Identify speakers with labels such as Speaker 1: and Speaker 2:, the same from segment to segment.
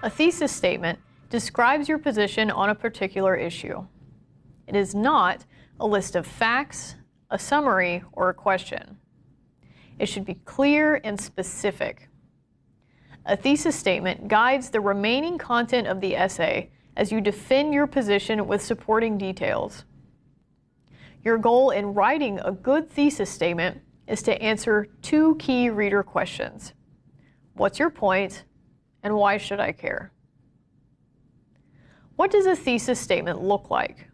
Speaker 1: A thesis statement describes your position on a particular issue. It is not a list of facts, a summary, or a question. It should be clear and specific. A thesis statement guides the remaining content of the essay as you defend your position with supporting details. Your goal in writing a good thesis statement is to answer two key reader questions. What's your point, and why should I care? What does a thesis statement look like?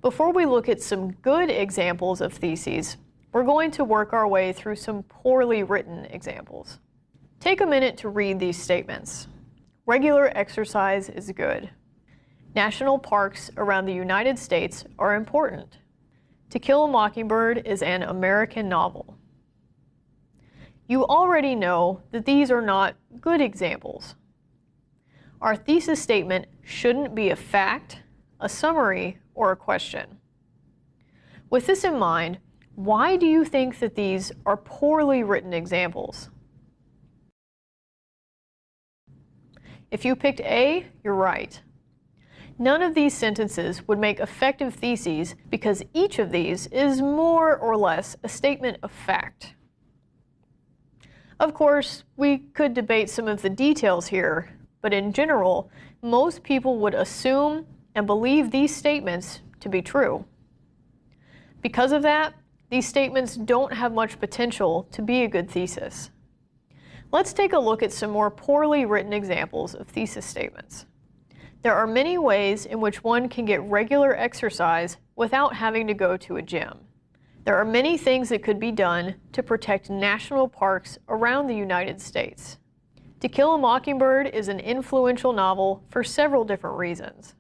Speaker 1: Before we look at some good examples of theses, we're going to work our way through some poorly written examples. Take a minute to read these statements. Regular exercise is good. National parks around the United States are important. To Kill a Mockingbird is an American novel. You already know that these are not good examples. Our thesis statement shouldn't be a fact, a summary, or a question. With this in mind, why do you think that these are poorly written examples? If you picked A, you're right. None of these sentences would make effective theses because each of these is more or less a statement of fact. Of course, we could debate some of the details here, but in general, most people would assume and believe these statements to be true. Because of that, these statements don't have much potential to be a good thesis. Let's take a look at some more poorly written examples of thesis statements. There are many ways in which one can get regular exercise without having to go to a gym. There are many things that could be done to protect national parks around the United States. To Kill a Mockingbird is an influential novel for several different reasons.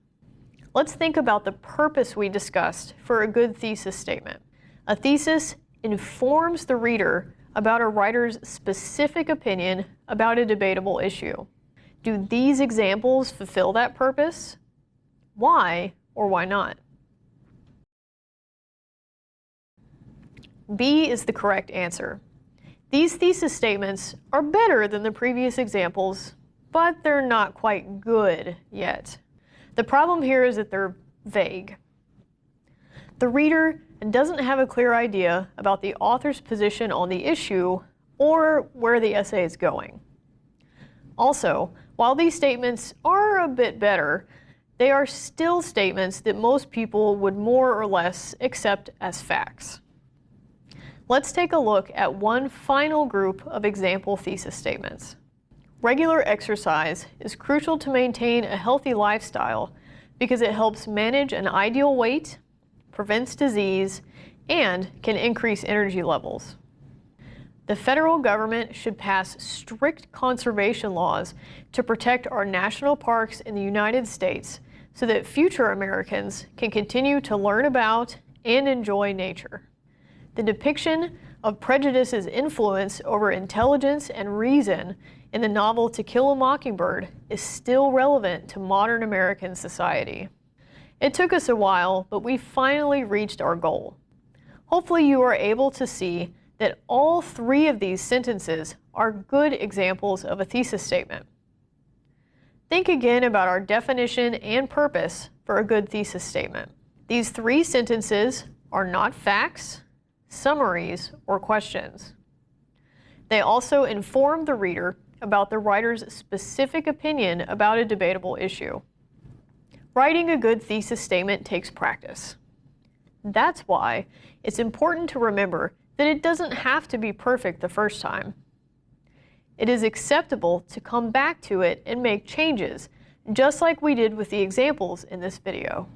Speaker 1: Let's think about the purpose we discussed for a good thesis statement. A thesis informs the reader about a writer's specific opinion about a debatable issue. Do these examples fulfill that purpose? Why or why not? B is the correct answer. These thesis statements are better than the previous examples, but they're not quite good yet. The problem here is that they're vague. The reader doesn't have a clear idea about the author's position on the issue or where the essay is going. Also, while these statements are a bit better, they are still statements that most people would more or less accept as facts. Let's take a look at one final group of example thesis statements. Regular exercise is crucial to maintain a healthy lifestyle because it helps manage an ideal weight, prevents disease, and can increase energy levels. The federal government should pass strict conservation laws to protect our national parks in the United States so that future Americans can continue to learn about and enjoy nature. The depiction of prejudice's influence over intelligence and reason in the novel To Kill a Mockingbird is still relevant to modern American society. It took us a while, but we finally reached our goal. Hopefully you are able to see that all three of these sentences are good examples of a thesis statement. Think again about our definition and purpose for a good thesis statement. These three sentences are not facts, summaries, or questions. They also inform the reader about the writer's specific opinion about a debatable issue. Writing a good thesis statement takes practice. That's why it's important to remember that it doesn't have to be perfect the first time. It is acceptable to come back to it and make changes, just like we did with the examples in this video.